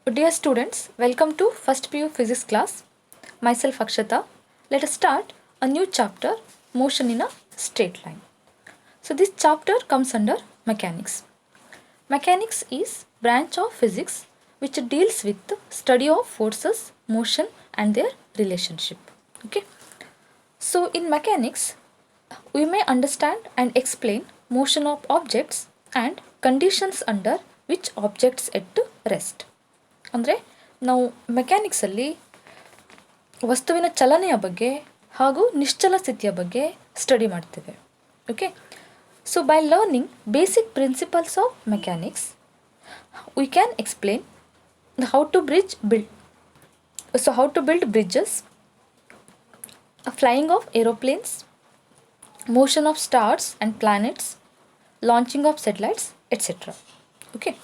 Dear students, welcome to first PU physics class. Myself Akshata. Let us start a new chapter, motion in a straight line. So this chapter comes under mechanics. Mechanics is branch of physics which deals with the study of forces, motion and their relationship. Okay. So in mechanics, we may understand and explain motion of objects and conditions under which objects at rest. ಅಂದರೆ ನಾವು ಮೆಕ್ಯಾನಿಕ್ಸಲ್ಲಿ ವಸ್ತುವಿನ ಚಲನೆಯ ಬಗ್ಗೆ ಹಾಗೂ ನಿಶ್ಚಲ ಸ್ಥಿತಿಯ ಬಗ್ಗೆ study ಮಾಡ್ತೇವೆ. Okay, so by learning basic principles of mechanics we can explain how to build bridges, flying of aeroplanes, motion of stars and planets, launching of satellites, etc. Okay.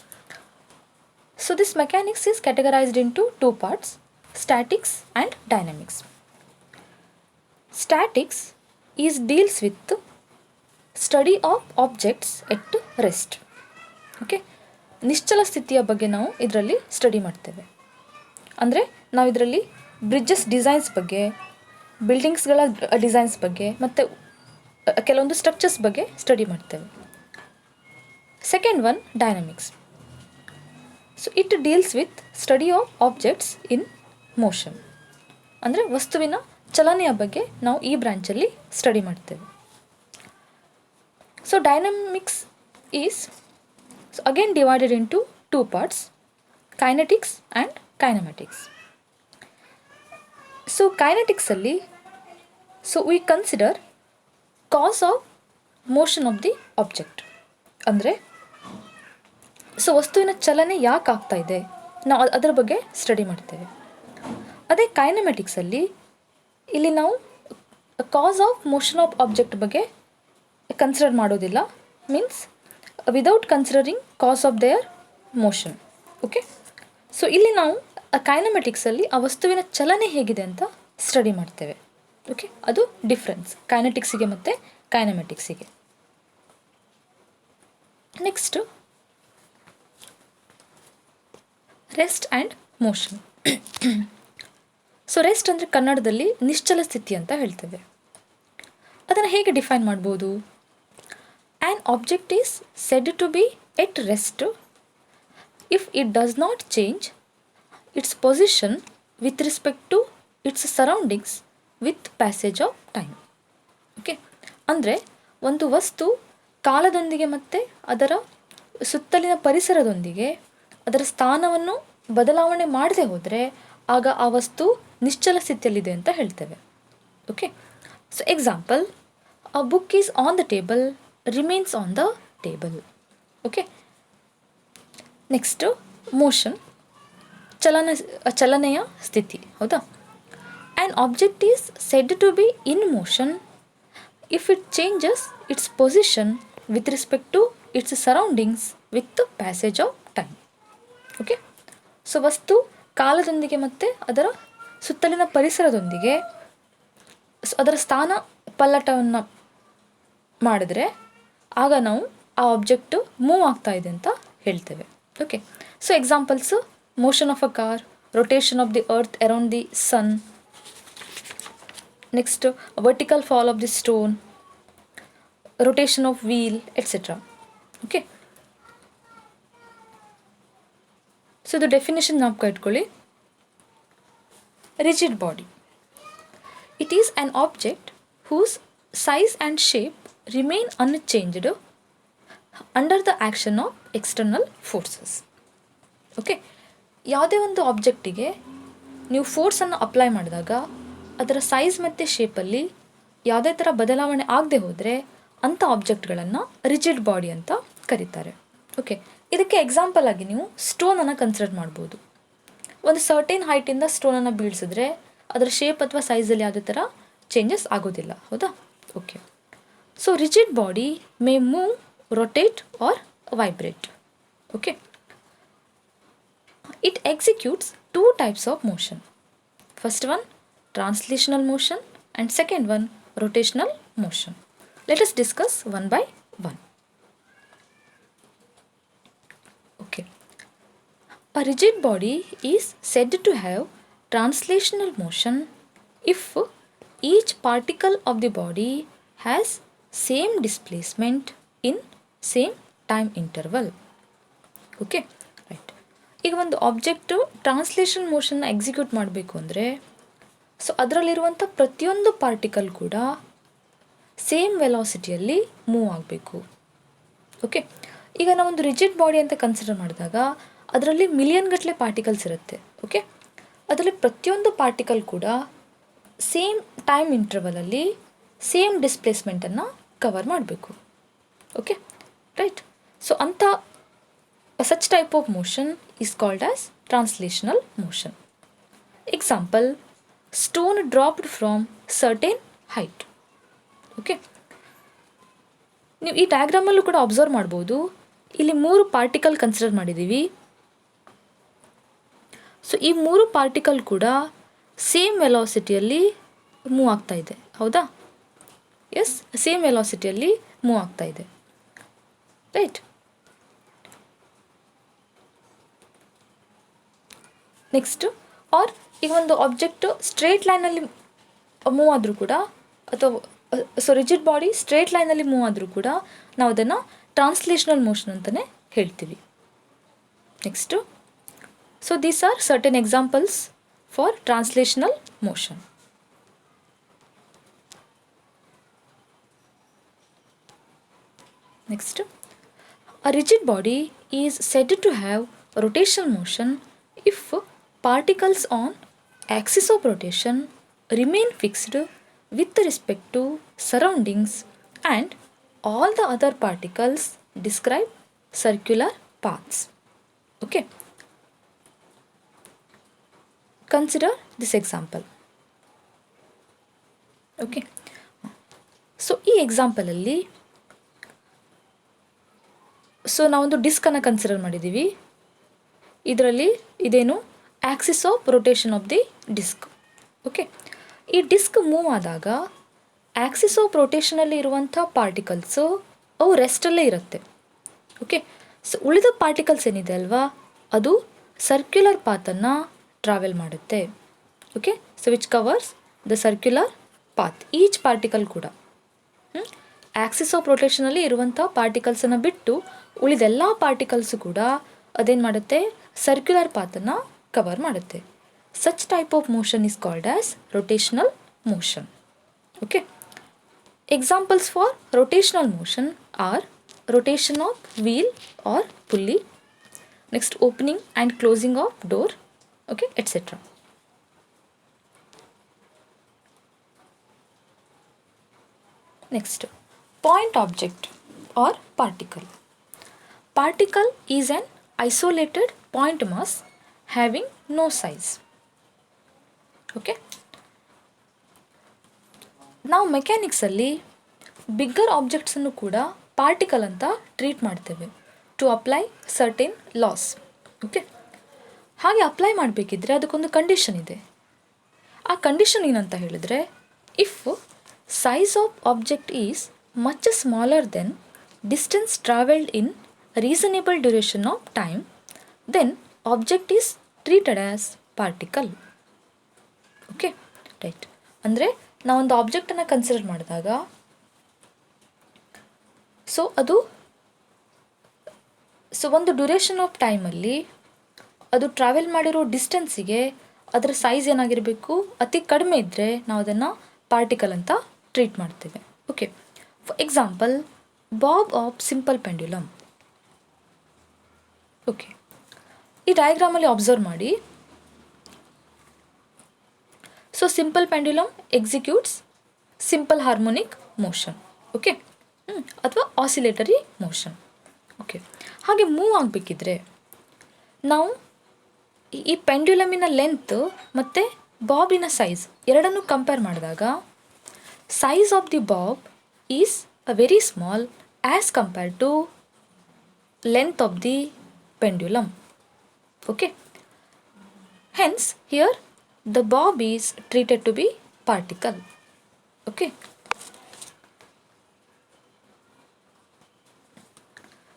So this mechanics is categorized into two parts, statics and dynamics. Statics deals with the study of objects at rest. Okay. ನಿಶ್ಚಲ ಸ್ಥಿತಿಯ ಬಗ್ಗೆ ನಾವು ಇದರಲ್ಲಿ study ಮಾಡ್ತೇವೆ. ಅಂದರೆ ನಾವು ಇದರಲ್ಲಿ bridges designs ಬಗ್ಗೆ, ಬಿಲ್ಡಿಂಗ್ಸ್ಗಳ designs ಬಗ್ಗೆ ಮತ್ತು ಕೆಲವೊಂದು ಸ್ಟ್ರಕ್ಚರ್ಸ್ ಬಗ್ಗೆ ಸ್ಟಡಿ ಮಾಡ್ತೇವೆ. Second one dynamics. So it deals with study of objects in motion. ಅಂದರೆ ವಸ್ತುವಿನ ಚಲನೆಯ ಬಗ್ಗೆ ನಾವು ಈ ಬ್ರಾಂಚಲ್ಲಿ ಸ್ಟಡಿ ಮಾಡ್ತೇವೆ. So dynamics is again divided into two parts, kinetics and kinematics. So ಕೈನೆಟಿಕ್ಸಲ್ಲಿ we consider cause of motion of the object. ಅಂದರೆ ವಸ್ತುವಿನ ಚಲನೆ ಯಾಕೆ ಆಗ್ತಾ ಇದೆ ನಾವು ಅದರ ಬಗ್ಗೆ ಸ್ಟಡಿ ಮಾಡ್ತೇವೆ. ಅದೇ ಕೈನಮ್ಯಾಟಿಕ್ಸಲ್ಲಿ ಇಲ್ಲಿ ನಾವು cause of motion of object ಬಗ್ಗೆ ಕನ್ಸಿಡರ್ ಮಾಡೋದಿಲ್ಲ, means without considering cause of their motion. Okay, so ಇಲ್ಲಿ ನಾವು ಕೈನಮ್ಯಾಟಿಕ್ಸಲ್ಲಿ ಆ ವಸ್ತುವಿನ ಚಲನೆ ಹೇಗಿದೆ ಅಂತ ಸ್ಟಡಿ ಮಾಡ್ತೇವೆ. ಓಕೆ, ಅದು ಡಿಫ್ರೆನ್ಸ್ ಕೈನೆಟಿಕ್ಸಿಗೆ ಮತ್ತು ಕೈನಮ್ಯಾಟಿಕ್ಸಿಗೆ. Next rest and motion. So rest ಅಂದರೆ ಕನ್ನಡದಲ್ಲಿ ನಿಶ್ಚಲ ಸ್ಥಿತಿ ಅಂತ ಹೇಳ್ತೇವೆ. ಅದನ್ನು ಹೇಗೆ ಡಿಫೈನ್ ಮಾಡ್ಬೋದು? An object is said to be at rest if it does not change its position with respect to its surroundings with passage of time. Okay, ಅಂದರೆ ಒಂದು ವಸ್ತು ಕಾಲದೊಂದಿಗೆ ಮತ್ತು ಅದರ ಸುತ್ತಲಿನ ಪರಿಸರದೊಂದಿಗೆ ಅದರ ಸ್ಥಾನವನ್ನು ಬದಲಾವಣೆ ಮಾಡದೆ ಹೋದರೆ ಆಗ ಆ ವಸ್ತು ನಿಶ್ಚಲ ಸ್ಥಿತಿಯಲ್ಲಿದೆ ಅಂತ ಹೇಳ್ತೇವೆ. Okay, so example, a book is on the table remains on the table. Okay, next motion, ಚಲನೆಯ ಸ್ಥಿತಿ. ಹೌದಾ? An object is said to be in motion if it changes its position with respect to its surroundings with the passage of time. Okay, so ವಸ್ತು ಕಾಲದೊಂದಿಗೆ ಮತ್ತು ಅದರ ಸುತ್ತಲಿನ ಪರಿಸರದೊಂದಿಗೆ ಅದರ ಸ್ಥಾನ ಪಲ್ಲಟವನ್ನು ಮಾಡಿದ್ರೆ ಆಗ ನಾವು ಆ ಆಬ್ಜೆಕ್ಟು ಮೂವ್ ಆಗ್ತಾ ಇದೆ ಅಂತ ಹೇಳ್ತೇವೆ. Okay, so examples motion of a car, rotation of the earth around the sun, next vertical fall of the stone, rotation of wheel, etcetera. Okay, so ಇದು ಡೆಫಿನೇಷನ್ ಜ್ಞಾಪಕ ಇಟ್ಕೊಳ್ಳಿ. Rigid body, it is an object whose size and shape remain unchanged under the action of external forces. Okay, ಯಾವುದೇ ಒಂದು ಆಬ್ಜೆಕ್ಟಿಗೆ ನೀವು ಫೋರ್ಸನ್ನು apply ಮಾಡಿದಾಗ ಅದರ size ಮತ್ತು ಶೇಪಲ್ಲಿ ಯಾವುದೇ ಥರ ಬದಲಾವಣೆ ಆಗದೆ ಹೋದರೆ ಅಂಥ ಆಬ್ಜೆಕ್ಟ್ಗಳನ್ನು ರಿಜಿಡ್ ಬಾಡಿ ಅಂತ ಕರೀತಾರೆ. ಓಕೆ, ಇದಕ್ಕೆ ಎಕ್ಸಾಂಪಲ್ ಆಗಿ ನೀವು ಸ್ಟೋನನ್ನು ಕನ್ಸಿಡರ್ ಮಾಡ್ಬೋದು. ಒಂದು ಸರ್ಟೇನ್ ಹೈಟಿಂದ ಸ್ಟೋನನ್ನು ಬೀಳಿಸಿದ್ರೆ ಅದರ ಶೇಪ್ ಅಥವಾ ಸೈಜಲ್ಲಿ ಯಾವುದೇ ಥರ ಚೇಂಜಸ್ ಆಗೋದಿಲ್ಲ. ಹೌದಾ? Okay, so rigid body may move, rotate or vibrate. Okay, it executes two types of motion. First one translational motion and second one rotational motion. Let us discuss one by one. Okay, A rigid body is said to have translational motion if each particle of the body has same displacement in same time interval. Okay right. ಈಗ ಒಂದು object translation ಮೋಷನ್ನ execute ಮಾಡಬೇಕು ಅಂದರೆ so ಅದರಲ್ಲಿರುವಂಥ ಪ್ರತಿಯೊಂದು particle ಕೂಡ same ವೆಲಾಸಿಟಿಯಲ್ಲಿ move ಆಗಬೇಕು. Okay, ಈಗ ನಾವೊಂದು rigid body ಅಂತ ಕನ್ಸಿಡರ್ ಮಾಡಿದಾಗ ಅದರಲ್ಲಿ ಮಿಲಿಯನ್ ಗಟ್ಟಲೆ ಪಾರ್ಟಿಕಲ್ಸ್ ಇರುತ್ತೆ. ಓಕೆ, ಅದರಲ್ಲಿ ಪ್ರತಿಯೊಂದು ಪಾರ್ಟಿಕಲ್ ಕೂಡ ಸೇಮ್ ಟೈಮ್ ಇಂಟರ್ವಲಲ್ಲಿ ಸೇಮ್ ಡಿಸ್ಪ್ಲೇಸ್ಮೆಂಟನ್ನು ಕವರ್ ಮಾಡಬೇಕು. Okay right. ಸೊ ಅಂಥ such type of motion is called as translational motion. Example, stone dropped from certain height. Okay, ನೀವು ಈ ಡಯಾಗ್ರಾಮಲ್ಲೂ ಕೂಡ ಅಬ್ಸರ್ವ್ ಮಾಡ್ಬೋದು, ಇಲ್ಲಿ 3 ಪಾರ್ಟಿಕಲ್ ಕನ್ಸಿಡರ್ ಮಾಡಿದ್ದೀವಿ. ಸೊ ಈ 3 ಪಾರ್ಟಿಕಲ್ ಕೂಡ ಸೇಮ್ ವೆಲಾಸಿಟಿಯಲ್ಲಿ ಮೂವ್ ಆಗ್ತಾ ಇದೆ, ಹೌದಾ? ಎಸ್, ಸೇಮ್ ವೆಲಾಸಿಟಿಯಲ್ಲಿ ಮೂವ್ ಆಗ್ತಾ ಇದೆ, ರೈಟ್. ನೆಕ್ಸ್ಟು, ಆರ್ ಈಗ ಒಂದು ಆಬ್ಜೆಕ್ಟು ಸ್ಟ್ರೇಟ್ ಲೈನಲ್ಲಿ ಮೂವ್ ಆದರೂ ಕೂಡ, ಅಥವಾ ರಿಜಿಡ್ ಬಾಡಿ ಸ್ಟ್ರೇಟ್ ಲೈನಲ್ಲಿ ಮೂವ್ ಆದರೂ ಕೂಡ ನಾವು ಅದನ್ನು ಟ್ರಾನ್ಸ್ಲೇಷನಲ್ ಮೋಷನ್ ಅಂತಲೇ ಹೇಳ್ತೀವಿ. Next, so these are certain examples for translational motion. Next, a rigid body is said to have rotational motion if particles on axis of rotation remain fixed with respect to surroundings and all the other particles describe circular paths. Okay, consider this example. Okay, so ಈ ಎಕ್ಸಾಂಪಲಲ್ಲಿ so ನಾವೊಂದು ಡಿಸ್ಕನ್ನು consider ಮಾಡಿದ್ದೀವಿ. ಇದರಲ್ಲಿ ಇದೇನು axis of rotation of the disc. Okay, ಈ disc move ಆದಾಗ axis of ರೊಟೇಷನಲ್ಲಿ ಇರುವಂಥ particles ಅವು ರೆಸ್ಟಲ್ಲೇ ಇರುತ್ತೆ. ಓಕೆ, ಸೊ ಉಳಿದ ಪಾರ್ಟಿಕಲ್ಸ್ ಏನಿದೆ ಅಲ್ವಾ, ಅದು ಸರ್ಕ್ಯುಲರ್ ಪಾತನ್ನು ಟ್ರಾವೆಲ್ ಮಾಡುತ್ತೆ. Okay, so which covers the circular path. Each particle ಕೂಡ ಆಕ್ಸಿಸ್ ಆಫ್ ರೊಟೇಷನಲ್ಲಿ ಇರುವಂಥ ಪಾರ್ಟಿಕಲ್ಸನ್ನು ಬಿಟ್ಟು ಉಳಿದೆಲ್ಲ ಪಾರ್ಟಿಕಲ್ಸು ಕೂಡ ಅದೇನು ಮಾಡುತ್ತೆ, ಸರ್ಕ್ಯುಲರ್ ಪಾತನ್ನು ಕವರ್ ಮಾಡುತ್ತೆ. Such type of motion is called as rotational motion. Okay, examples for rotational motion are rotation of wheel or pulley, next opening and closing of door, okay, etc. Next, point object or particle. Particle is an isolated point mass having no size. Okay, ನಾವು ಮೆಕ್ಯಾನಿಕ್ಸಲ್ಲಿ bigger ಆಬ್ಜೆಕ್ಟ್ಸನ್ನು ಕೂಡ particle ಅಂತ treat ಮಾಡ್ತೇವೆ to apply certain laws. Okay, ಹಾಗೆ apply ಮಾಡಬೇಕಿದ್ರೆ ಅದಕ್ಕೊಂದು condition ಇದೆ. ಆ condition ಏನಂತ ಹೇಳಿದ್ರೆ, if size of object is much smaller than distance travelled in reasonable duration of time, then object is treated as particle. Okay right. ಅಂದರೆ ನಾವೊಂದು ಆಬ್ಜೆಕ್ಟನ್ನು ಕನ್ಸಿಡರ್ ಮಾಡಿದಾಗ ಸೊ ಒಂದು ಡ್ಯೂರೇಷನ್ ಆಫ್ ಟೈಮಲ್ಲಿ ಅದು ಟ್ರಾವೆಲ್ ಮಾಡಿರೋ ಡಿಸ್ಟೆನ್ಸಿಗೆ ಅದರ ಸೈಜ್ ಏನಾಗಿರಬೇಕು, ಅತಿ ಕಡಿಮೆ ಇದ್ದರೆ ನಾವು ಅದನ್ನು ಪಾರ್ಟಿಕಲ್ ಅಂತ ಟ್ರೀಟ್ ಮಾಡ್ತೇವೆ. Okay, for example bob of simple pendulum. Okay, ಈ ಡಯಾಗ್ರಾಮಲ್ಲಿ ಅಬ್ಸರ್ವ್ ಮಾಡಿ. So simple pendulum executes simple harmonic motion. Okay, ಅಥವಾ ಆಸಿಲೇಟರಿ ಮೋಷನ್. ಓಕೆ, ಹಾಗೆ ಮೂವ್ ಆಗಬೇಕಿದ್ರೆ ನಾವು ಈ ಪೆಂಡ್ಯುಲಮಿನ ಲೆಂತ್ ಮತ್ತು ಬಾಬಿನ ಸೈಜ್ ಎರಡನ್ನೂ ಕಂಪೇರ್ ಮಾಡಿದಾಗ size of the bob is a very small as compare to length of the pendulum. Okay, hence here the bob is treated to be particle. Okay,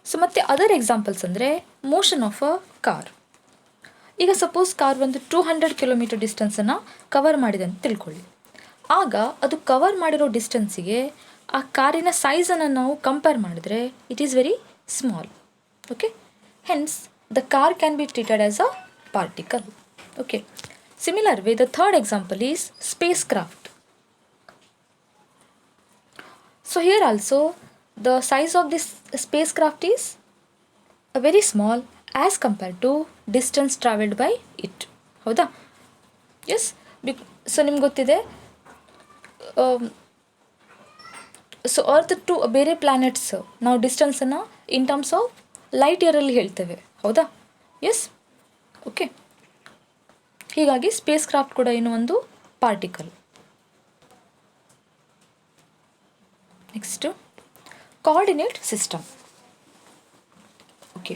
so ಮತ್ತೆ other examples ಅಂದರೆ motion of a car. ಈಗ suppose car ಒಂದು 200 kilometre ಡಿಸ್ಟೆನ್ಸನ್ನು cover ಮಾಡಿದೆ ಅಂತ ತಿಳ್ಕೊಳ್ಳಿ. ಆಗ ಅದು cover ಮಾಡಿರೋ ಡಿಸ್ಟೆನ್ಸಿಗೆ ಆ ಕಾರಿನ ಸೈಜನ್ನು ನಾವು ಕಂಪೇರ್ ಮಾಡಿದ್ರೆ it is very small. Okay, hence the car can be treated as a particle. Okay, similar way the third example is space craft. So here also the size of this spacecraft is very small as compared to distance traveled by it. ಹೌದಾ? Yes, so ನಿಮ್ಗೆ ಗೊತ್ತಿದೆ, so earth to ಬೇರೆ planets ನಾವು ಡಿಸ್ಟೆನ್ಸನ್ನು in terms of light ಇಯರಲ್ಲಿ ಹೇಳ್ತೇವೆ. ಹೌದಾ? Yes, okay. ಹೀಗಾಗಿ ಸ್ಪೇಸ್ ಕ್ರಾಫ್ಟ್ ಕೂಡ ಇನ್ನೂ ಒಂದು particle. Next coordinate system. Okay,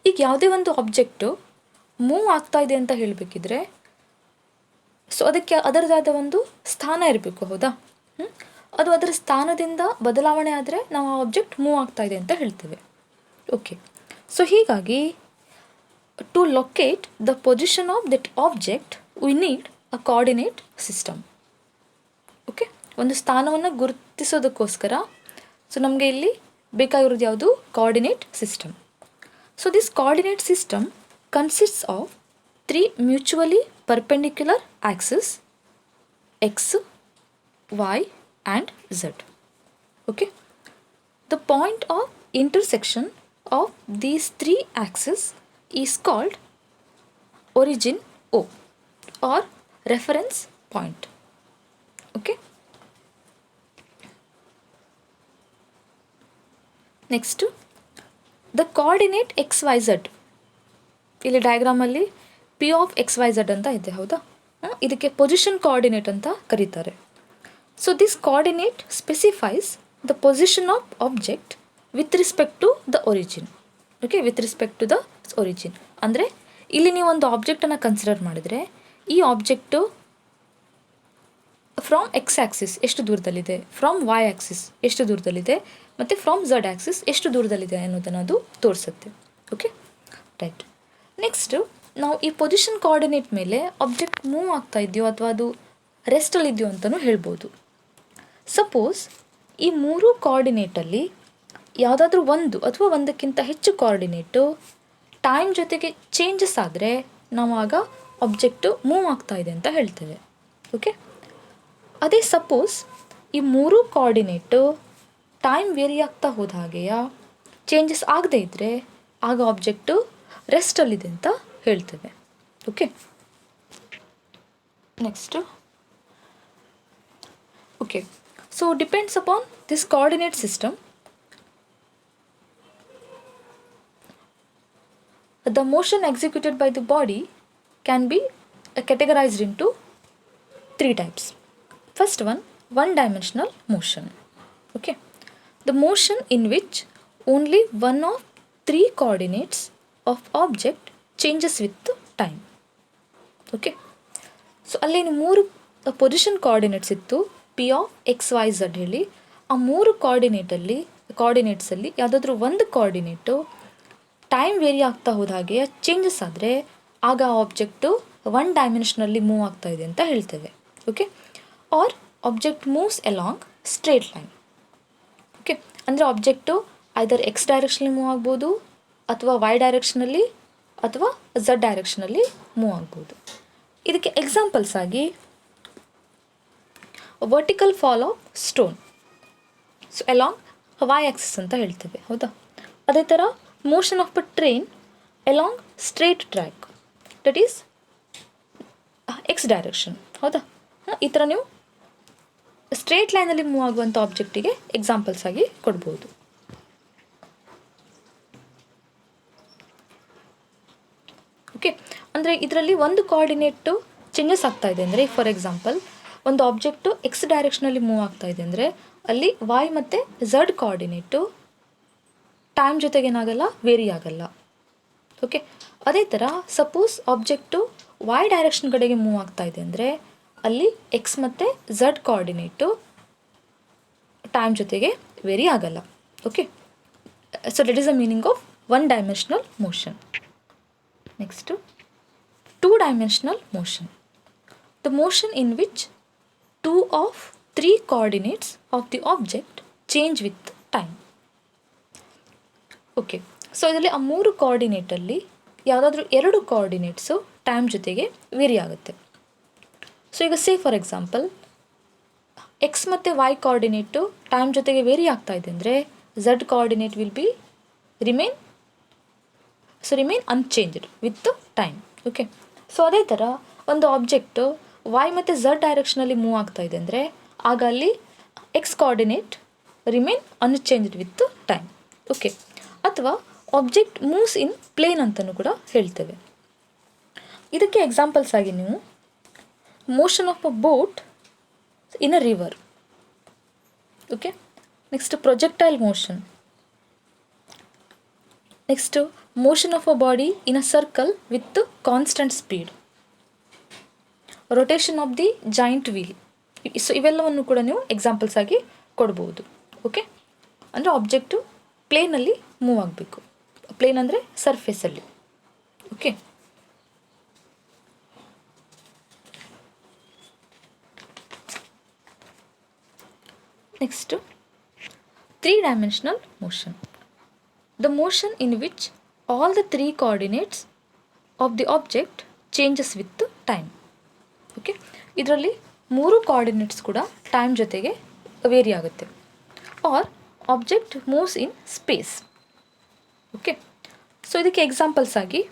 ಈಗ ಯಾವುದೇ ಒಂದು ಆಬ್ಜೆಕ್ಟು ಮೂವ್ ಆಗ್ತಾ ಇದೆ ಅಂತ ಹೇಳಬೇಕಿದ್ರೆ ಸೊ ಅದಕ್ಕೆ ಅದರದಾದ ಒಂದು ಸ್ಥಾನ ಇರಬೇಕು. ಹೌದಾ? ಅದು ಅದರ ಸ್ಥಾನದಿಂದ ಬದಲಾವಣೆ ಆದರೆ ನಾವು ಆ ಆಬ್ಜೆಕ್ಟ್ ಮೂವ್ ಆಗ್ತಾ ಇದೆ ಅಂತ ಹೇಳ್ತೇವೆ. ಓಕೆ, ಸೊ ಹೀಗಾಗಿ to locate the position of that object we need a coordinate system. Okay, ಒಂದು ಸ್ಥಾನವನ್ನು ಗುರುತಿಸೋದಕ್ಕೋಸ್ಕರ ಸೊ ನಮಗೆ ಇಲ್ಲಿ ಬೇಕಾಗಿರೋದು ಯಾವುದು? Coordinate system. So this coordinate system consists of 3 mutually perpendicular axes x, y and z. Okay, the point of intersection of these 3 axes is called origin O or reference point. Okay, next the coordinate xyz. ಇಲ್ಲಿ ಡಯಾಗ್ರಾಮಲ್ಲಿ P of X Y Z ಅಂತ ಇದೆ. ಹೌದಾ? ಇದಕ್ಕೆ position coordinate ಅಂತ ಕರೀತಾರೆ. So this coordinate specifies the position of object with respect to the origin. Okay, with respect to the origin ಅಂದರೆ ಇಲ್ಲಿ ನೀವು ಒಂದು ಆಬ್ಜೆಕ್ಟನ್ನು ಕನ್ಸಿಡರ್ ಮಾಡಿದರೆ ಈ ಆಬ್ಜೆಕ್ಟು ಫ್ರಾಮ್ ಎಕ್ಸ್ ಆ್ಯಕ್ಸಿಸ್ ಎಷ್ಟು ದೂರದಲ್ಲಿದೆ, ಫ್ರಾಮ್ ವೈ ಆ್ಯಕ್ಸಿಸ್ ಎಷ್ಟು ದೂರದಲ್ಲಿದೆ ಮತ್ತು ಫ್ರಾಮ್ ಝಡ್ ಆ್ಯಕ್ಸಿಸ್ ಎಷ್ಟು ದೂರದಲ್ಲಿದೆ ಅನ್ನೋದನ್ನು ಅದು ತೋರಿಸುತ್ತೆ. Okay, right. ನೆಕ್ಸ್ಟು ನಾವು ಈ ಪೊಸಿಷನ್ ಕೋಆರ್ಡಿನೇಟ್ ಮೇಲೆ ಆಬ್ಜೆಕ್ಟ್ ಮೂವ್ ಆಗ್ತಾ ಇದೆಯೋ ಅಥವಾ ಅದು ರೆಸ್ಟಲ್ಲಿದೆಯೋ ಅಂತಲೂ ಹೇಳ್ಬೋದು. ಸಪೋಸ್ ಈ 3 ಕೋಆರ್ಡಿನೇಟಲ್ಲಿ ಯಾವುದಾದ್ರೂ ಒಂದು ಅಥವಾ ಒಂದಕ್ಕಿಂತ ಹೆಚ್ಚು ಕೋಆರ್ಡಿನೇಟು ಟೈಮ್ ಜೊತೆಗೆ ಚೇಂಜಸ್ ಆದರೆ ನಾವು ಆಗ ಆಬ್ಜೆಕ್ಟು ಮೂವ್ ಆಗ್ತಾ ಇದೆ ಅಂತ ಹೇಳ್ತೇವೆ. ಓಕೆ, ಅದೇ ಸಪೋಸ್ ಈ 3 ಕೋಆರ್ಡಿನೇಟು ಟೈಮ್ ವೇರಿ ಆಗ್ತಾ ಹೋದ ಹಾಗೆಯ ಚೇಂಜಸ್ ಆಗದೇ ಇದ್ದರೆ ಆಗ ಆಬ್ಜೆಕ್ಟು ರೆಸ್ಟಲ್ಲಿದೆ ಅಂತ ಹೇಳ್ತೇವೆ. Okay, next okay, so depends upon this coordinate system the motion executed by the body can be categorized into 3 types. First one dimensional motion. Okay, the motion in which only one of 3 coordinates of object changes with time. Okay, so ಅಲ್ಲಿ 3 position coordinates ಇತ್ತು, P of X Y Z ಹೇಳಿ. ಆ 3 ಕೋಆರ್ಡಿನೇಟ್ಸಲ್ಲಿ ಯಾವುದಾದ್ರೂ ಒಂದು ಕೋಆರ್ಡಿನೇಟು time very ಆಗ್ತಾ ಹೋದ ಹಾಗೆ changes ಆದರೆ ಆಗ ಆ ಆಬ್ಜೆಕ್ಟು 1 ಡೈಮೆನ್ಷನಲ್ಲಿ ಮೂವ್ ಆಗ್ತಾ ಇದೆ ಅಂತ ಹೇಳ್ತೇವೆ. Okay, or object moves along straight line. Okay, ಅಂದರೆ ಆಬ್ಜೆಕ್ಟು ಐದರ್ ಎಕ್ಸ್ ಡೈರೆಕ್ಷನಲ್ಲಿ ಮೂವ್ ಆಗ್ಬೋದು ಅಥವಾ ವೈ ಡೈರೆಕ್ಷನಲ್ಲಿ ಅಥವಾ ಝಡ್ ಡೈರೆಕ್ಷನಲ್ಲಿ ಮೂವ್ ಆಗ್ಬೋದು. ಇದಕ್ಕೆ ಎಕ್ಸಾಂಪಲ್ಸ್ ಆಗಿ vertical fall of stone, so along Y axis ಅಂತ ಹೇಳ್ತೇವೆ. ಹೌದಾ? ಅದೇ ಥರ motion of a train along straight track, that is X direction. ಹೌದಾ? ಈ ಥರ ನೀವು ಸ್ಟ್ರೇಟ್ ಲೈನಲ್ಲಿ ಮೂವ್ ಆಗುವಂಥ ಆಬ್ಜೆಕ್ಟಿಗೆ ಎಕ್ಸಾಂಪಲ್ಸ್ ಆಗಿ ಕೊಡ್ಬೋದು. ಓಕೆ, ಅಂದರೆ ಇದರಲ್ಲಿ ಒಂದು ಕೋಆರ್ಡಿನೇಟು ಚೇಂಜಸ್ ಆಗ್ತಾ ಇದೆ ಅಂದರೆ, ಫಾರ್ ಎಕ್ಸಾಂಪಲ್ ಒಂದು ಆಬ್ಜೆಕ್ಟು ಎಕ್ಸ್ ಡೈರೆಕ್ಷನಲ್ಲಿ ಮೂವ್ ಆಗ್ತಾ ಇದೆ ಅಂದರೆ ಅಲ್ಲಿ ವೈ ಮತ್ತು ಝಡ್ ಕೋಆರ್ಡಿನೇಟು ಟೈಮ್ ಜೊತೆಗೆ ಏನಾಗಲ್ಲ, ವೇರಿ ಆಗಲ್ಲ. ಓಕೆ, ಅದೇ ಥರ ಸಪೋಸ್ ಆಬ್ಜೆಕ್ಟು ವೈ ಡೈರೆಕ್ಷನ್ ಕಡೆಗೆ ಮೂವ್ ಆಗ್ತಾ ಇದೆ ಅಂದರೆ ಅಲ್ಲಿ ಎಕ್ಸ್ ಮತ್ತು ಝಡ್ ಕೋಆರ್ಡಿನೇಟು ಟೈಮ್ ಜೊತೆಗೆ ವೇರಿ ಆಗಲ್ಲ. Okay, so that is the meaning of 1-dimensional motion. Next, 2-dimensional motion. The motion in which 2 of 3 coordinates of the object change with time. Okay, so ಇದರಲ್ಲಿ ಆ 3 ಕೋಆರ್ಡಿನೇಟಲ್ಲಿ ಯಾವುದಾದ್ರೂ 2 ಕೋಆರ್ಡಿನೇಟ್ಸು ಟೈಮ್ ಜೊತೆಗೆ vary ಆಗುತ್ತೆ. So ಈಗ say for example X ಮತ್ತು Y ಕೋಆರ್ಡಿನೇಟು time ಜೊತೆಗೆ very ಆಗ್ತಾ ಇದೆ ಅಂದರೆ Z coordinate will be remain unchanged with time. Okay, so ಅದೇ ಥರ ಒಂದು ಆಬ್ಜೆಕ್ಟು ವೈ ಮತ್ತು ಝಡ್ ಡೈರೆಕ್ಷನಲ್ಲಿ ಮೂವ್ ಆಗ್ತಾ ಇದೆ ಅಂದರೆ ಆಗ ಅಲ್ಲಿ X coordinate remain unchanged with time. Okay, ಅಥವಾ ಆಬ್ಜೆಕ್ಟ್ ಮೂವ್ಸ್ ಇನ್ ಪ್ಲೇನ್ ಅಂತಲೂ ಕೂಡ ಹೇಳ್ತೇವೆ. ಇದಕ್ಕೆ ಎಕ್ಸಾಂಪಲ್ಸ್ ಆಗಿ ನೀವು motion of a boat in a river. Okay, next projectile motion. Next motion of a body in a circle with constant speed. Rotation of the joint wheel. So ಇವೆಲ್ಲವನ್ನು ಕೂಡ ನೀವು examples ಆಗಿ ಕೊಡ್ಬೋದು. ಓಕೆ, ಅಂದರೆ object ಪ್ಲೇನಲ್ಲಿ move ಆಗಬೇಕು. Plane ಅಂದರೆ ಸರ್ಫೇಸಲ್ಲಿ. Okay, next 3-dimensional motion. The motion in which all the 3 coordinates of the object changes with time. Okay, ಇದರಲ್ಲಿ 3 ಕೋಆರ್ಡಿನೇಟ್ಸ್ ಕೂಡ ಟೈಮ್ ಜೊತೆಗೆ ವೇರಿ ಆಗುತ್ತೆ. Or object moves in space. Okay, so ಇದಕ್ಕೆ examples ಆಗಿ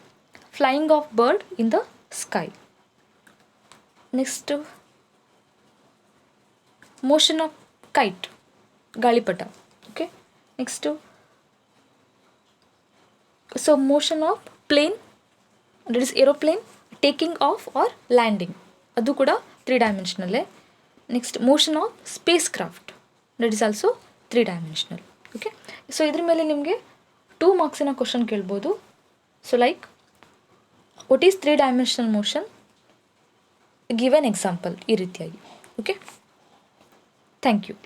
flying of bird in the sky. Next motion of kite, ಗಾಳಿಪಟ. Okay, next so motion of plane, that is aeroplane taking off or landing, ಅದು ಕೂಡ 3-dimensional. Next motion of spacecraft, that is also 3-dimensional. Okay, so ಇದ್ರ ಮೇಲೆ ನಿಮಗೆ 2 ಮಾರ್ಕ್ಸಿನ question ಕೇಳ್ಬೋದು. So like what is 3-dimensional motion, give an example, ಈ ರೀತಿಯಾಗಿ. Okay, thank you.